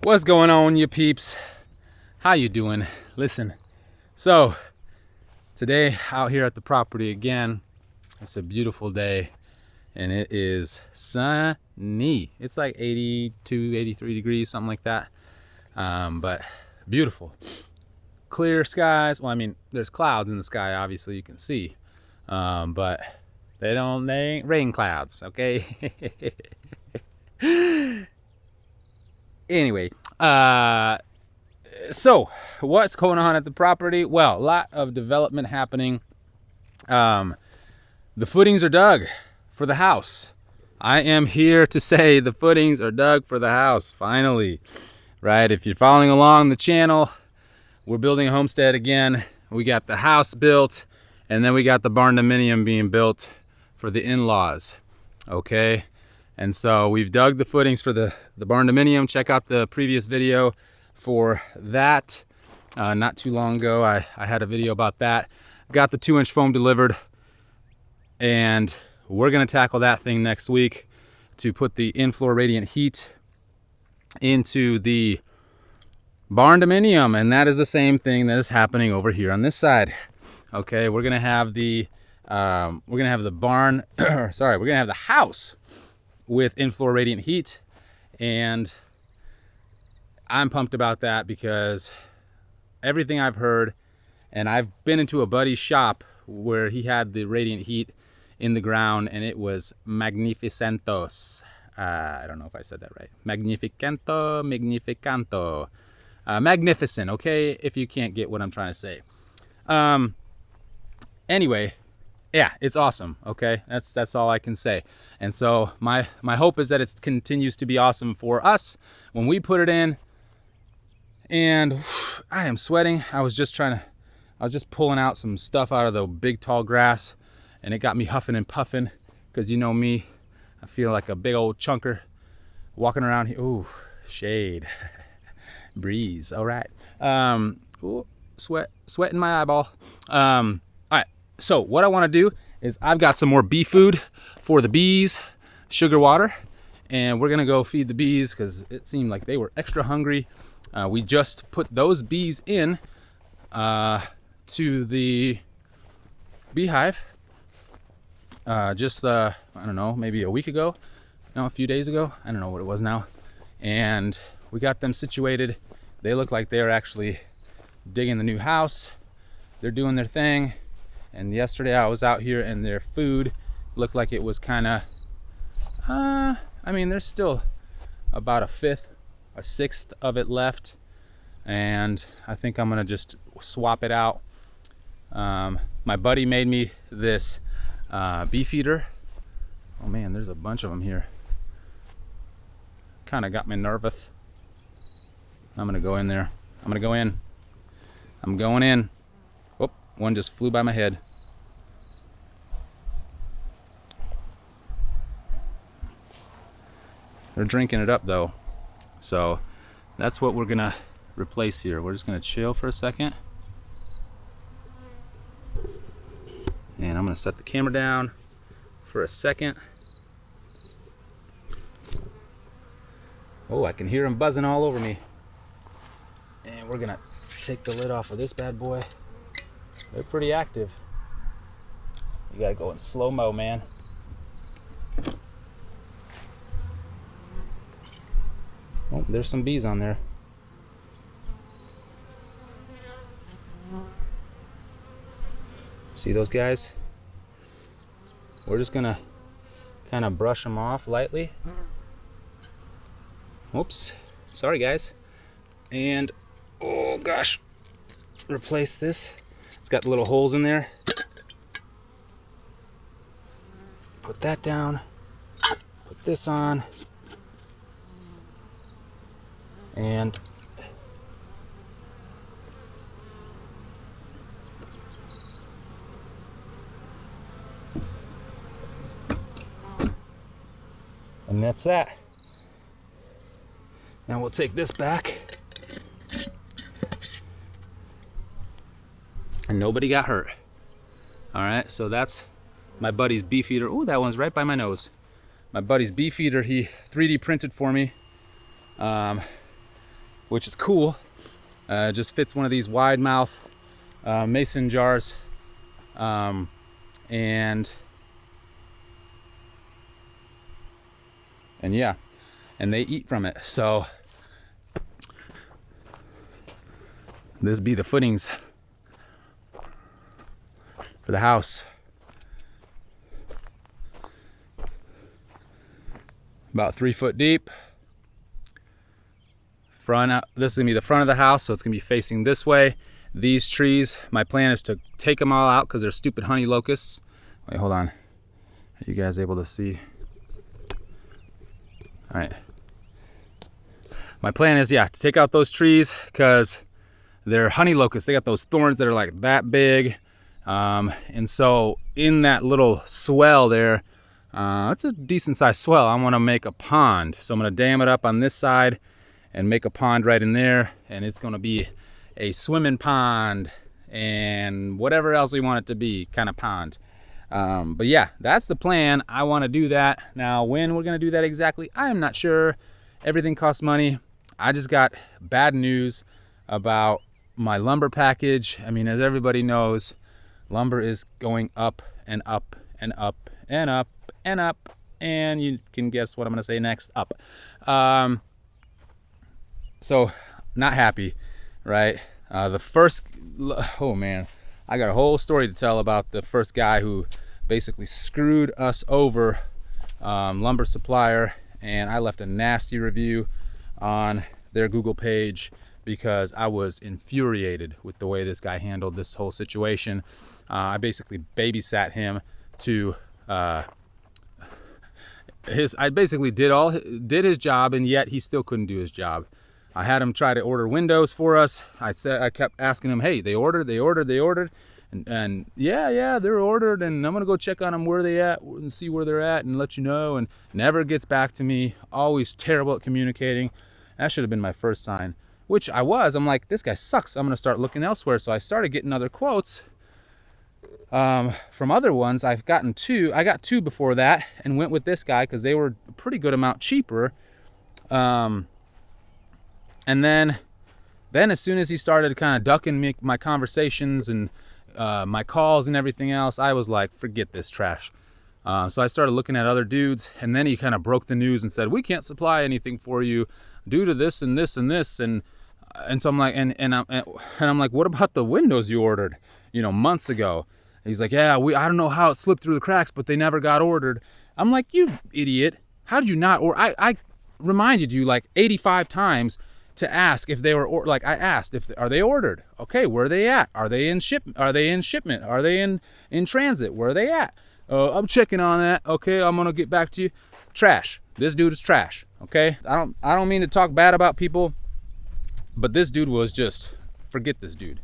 What's going on, you peeps? How you doing? Listen, so today out here at the property again. It's a beautiful day and it is sunny. It's like 82, 83 degrees, something like that. But beautiful. Clear skies. Well, I mean, there's clouds in the sky, obviously you can see. But they ain't rain clouds, okay? Anyway, so what's going on at the property? Well, a lot of development happening. The footings are dug for the house. I am here to say the footings are dug for the house, finally. Right, if you're following along the channel, we're building a homestead again. We got the house built, and then we got the barn dominium being built for the in-laws, okay? And so we've dug the footings for the barn dominium. Check out the previous video for that. Not too long ago, I had a video about that. Got the 2-inch foam delivered, and we're gonna tackle that thing next week to put the in-floor radiant heat into the barn dominium, and that is the same thing that is happening over here on this side. Okay, we're gonna have the barn, sorry, we're gonna have the house with in-floor radiant heat, and I'm pumped about that because everything I've heard, and I've been into a buddy's shop where he had the radiant heat in the ground, and it was magnificentos. I don't know if I said that right. Magnificanto, magnificent, okay, if you can't get what I'm trying to say. Anyway, yeah, it's awesome, okay? That's all I can say. And so my hope is that it continues to be awesome for us when we put it in. And I am sweating. I was just pulling out some stuff out of the big tall grass, and it got me huffing and puffing, because you know me, I feel like a big old chunker walking around here. Ooh, shade. Breeze, all right. Ooh, sweat in my eyeball. So what I want to do is I've got some more bee food for the bees, sugar water, and we're gonna go feed the bees because it seemed like they were extra hungry. We just put those bees in to the beehive I don't know, maybe a week ago, no, a few days ago, I don't know what it was now, and we got them situated. They look like they're actually digging the new house. They're doing their thing. And yesterday I was out here and their food looked like it was kind of, I mean, there's still about a sixth of it left. And I think I'm gonna just swap it out. My buddy made me this bee feeder. Oh man, there's a bunch of them here. Kind of got me nervous. I'm gonna go in there. I'm going in. Oh, one just flew by my head. They're drinking it up though. So that's what we're gonna replace here. We're just gonna chill for a second. And I'm gonna set the camera down for a second. Oh, I can hear them buzzing all over me. And we're gonna take the lid off of this bad boy. They're pretty active. You gotta go in slow-mo, man. Oh, there's some bees on there. See those guys? We're just gonna kind of brush them off lightly. Oops, sorry guys. And oh gosh, replace this. It's got little holes in there. Put that down. Put this on. And that's that. Now we'll take this back. And nobody got hurt. All right, so that's my buddy's bee feeder. Oh, that one's right by my nose. My buddy's bee feeder, he 3D printed for me. which is cool. Just fits one of these wide mouth mason jars, and yeah, and they eat from it. So this be the footings for the house. About 3 foot deep. This is gonna be the front of the house, so it's gonna be facing this way. These trees, my plan is to take them all out because they're stupid honey locusts. Wait, hold on. Are you guys able to see? All right. My plan is, yeah, to take out those trees because they're honey locusts. They got those thorns that are like that big. And so in that little swell there, it's a decent sized swell. I want to make a pond. So I'm going to dam it up on this side and make a pond right in there. And it's going to be a swimming pond and whatever else we want it to be, kind of pond. But yeah, that's the plan. I want to do that. Now, when we're going to do that exactly, I am not sure. Everything costs money. I just got bad news about my lumber package. I mean, as everybody knows, lumber is going up and up and up and up and up. And you can guess what I'm going to say next, up. So not happy, right? Oh man, I got a whole story to tell about the first guy who basically screwed us over, Lumber Supplier, and I left a nasty review on their Google page because I was infuriated with the way this guy handled this whole situation. I basically babysat him to I basically did his job, and yet he still couldn't do his job. I had him try to order windows for us. I kept asking him, hey, they ordered, and yeah, they're ordered, and I'm gonna go check on them where they at and see where they're at and let you know. And never gets back to me. Always terrible at communicating. That should have been my first sign, which I was. I'm like, this guy sucks. I'm gonna start looking elsewhere. So I started getting other quotes from other ones. I got two before that, and went with this guy because they were a pretty good amount cheaper. And then as soon as he started kind of ducking my conversations and my calls and everything else, I was like, forget this trash. So I started looking at other dudes, and then he kind of broke the news and said, we can't supply anything for you due to this and this and this. And so I'm like, and I'm like, what about the windows you ordered, months ago? And he's like, yeah, I don't know how it slipped through the cracks, but they never got ordered. I'm like, you idiot. How did you not order? I reminded you like 85 times to ask if they were, I asked are they ordered? Okay, where are they at? Are they in shipment? Are they in transit? Where are they at? I'm checking on that. Okay, I'm gonna get back to you. Trash. This dude is trash. Okay, I don't mean to talk bad about people, but this dude was just, forget this dude.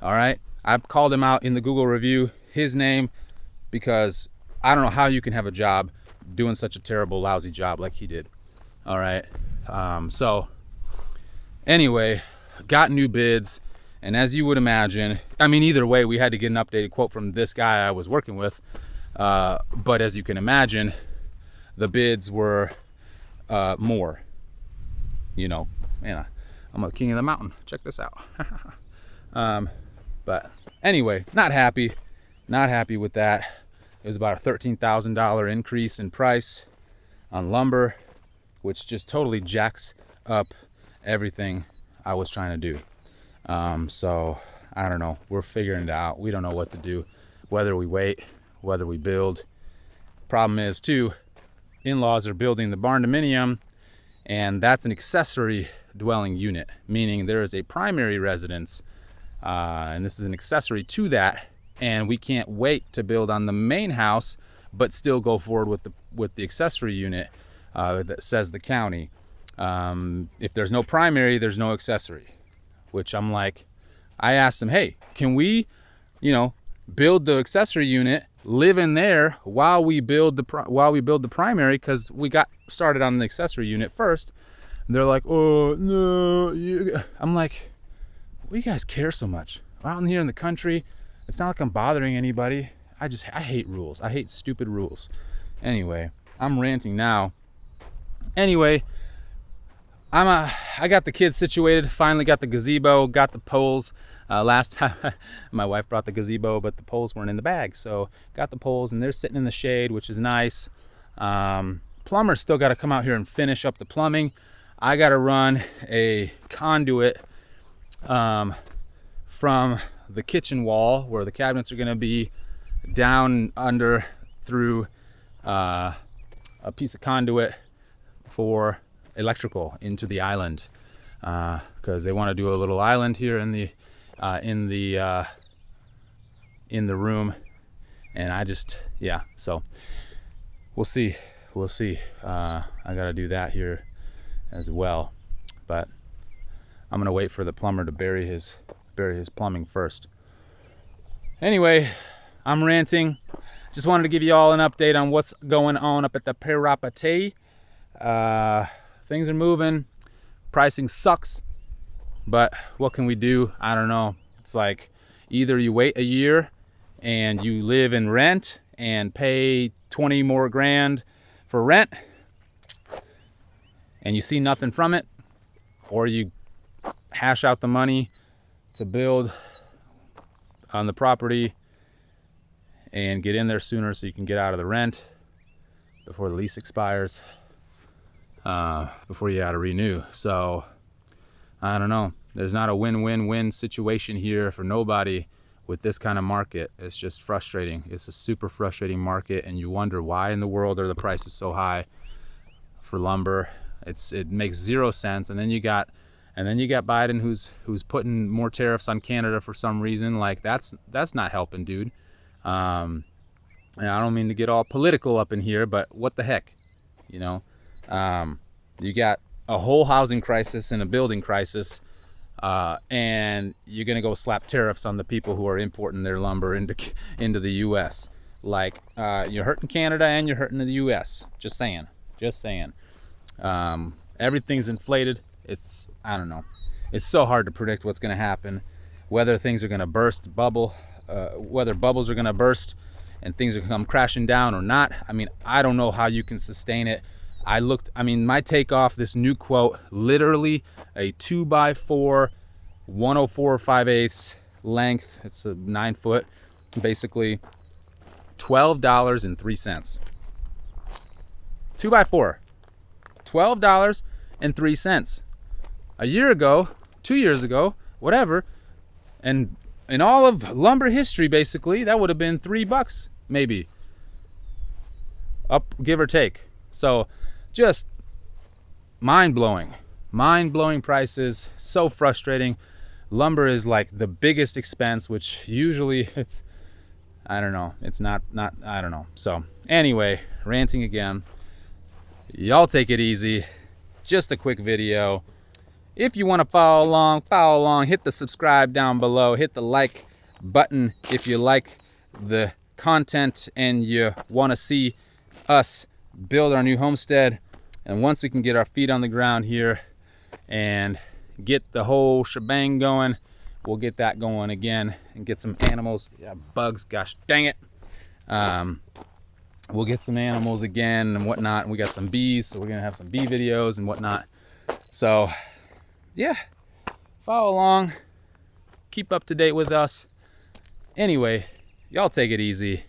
All right, I called him out in the Google review, his name, because I don't know how you can have a job doing such a terrible, lousy job like he did. All right, so. Anyway, got new bids, and as you would imagine, I mean, either way, we had to get an updated quote from this guy I was working with. But as you can imagine, the bids were more. Man, I'm a king of the mountain. Check this out. But anyway, not happy with that. It was about a $13,000 increase in price on lumber, which just totally jacks up everything I was trying to do. So I don't know, we're figuring it out. We don't know what to do, whether we wait, whether we build. Problem is too, in-laws are building the barn dominium, and that's an accessory dwelling unit, meaning there is a primary residence, and this is an accessory to that, and we can't wait to build on the main house but still go forward with the accessory unit that says the county. If there's no primary, there's no accessory, which I'm like, I asked them, hey, can we, build the accessory unit, live in there while we build the primary? Cause we got started on the accessory unit first. And they're like, oh no. I'm like, what do you guys care so much? We're out here in the country. It's not like I'm bothering anybody. I hate rules. I hate stupid rules. Anyway, I'm ranting now. Anyway, I got the kids situated, finally got the gazebo, got the poles. Last time my wife brought the gazebo, but the poles weren't in the bag. So got the poles and they're sitting in the shade, which is nice. Plumber's still got to come out here and finish up the plumbing. I got to run a conduit from the kitchen wall where the cabinets are going to be down under through a piece of conduit for electrical into the island, because they want to do a little island here in the room, and I just, yeah, so we'll see. I gotta do that here as well, but I'm gonna wait for the plumber to bury his plumbing first. Anyway, I'm ranting. Just wanted to give you all an update on what's going on up at the Parapatee. Things are moving. Pricing sucks, but what can we do? I don't know. It's like either you wait a year and you live in rent and pay 20 more grand for rent and you see nothing from it, or you hash out the money to build on the property and get in there sooner so you can get out of the rent before the lease expires, before you got to renew. So I don't know. There's not a win-win-win situation here for nobody with this kind of market. It's just frustrating. It's a super frustrating market, and you wonder why in the world are the prices so high for lumber. It makes zero sense. And then you got Biden who's putting more tariffs on Canada for some reason. Like that's not helping, dude. And I don't mean to get all political up in here, but what the heck, you know? You got a whole housing crisis and a building crisis, and you're gonna go slap tariffs on the people who are importing their lumber into the U.S. Like, you're hurting Canada and you're hurting the U.S. Just saying. Everything's inflated. I don't know. It's so hard to predict what's gonna happen, whether things are gonna burst bubble, whether bubbles are gonna burst and things are gonna come crashing down or not. I mean, I don't know how you can sustain it. My takeoff, this new quote, literally a 2x4, 104 5/8 length. It's a 9 foot, basically $12.03. 2x4, $12.03. A year ago, 2 years ago, whatever, and in all of lumber history, basically, that would have been $3 maybe, up, give or take. So just mind-blowing prices, so frustrating. Lumber is like the biggest expense, which usually I don't know, I don't know. So anyway, ranting again. Y'all take it easy. Just a quick video. If you want to follow along, hit the subscribe down below, hit the like button if you like the content and you want to see us build our new homestead. And once we can get our feet on the ground here and get the whole shebang going, we'll get that going again and get some animals. Yeah, bugs, gosh dang it. We'll get some animals again and whatnot. And we got some bees, so we're gonna have some bee videos and whatnot. So yeah, follow along, keep up to date with us. Anyway, y'all take it easy.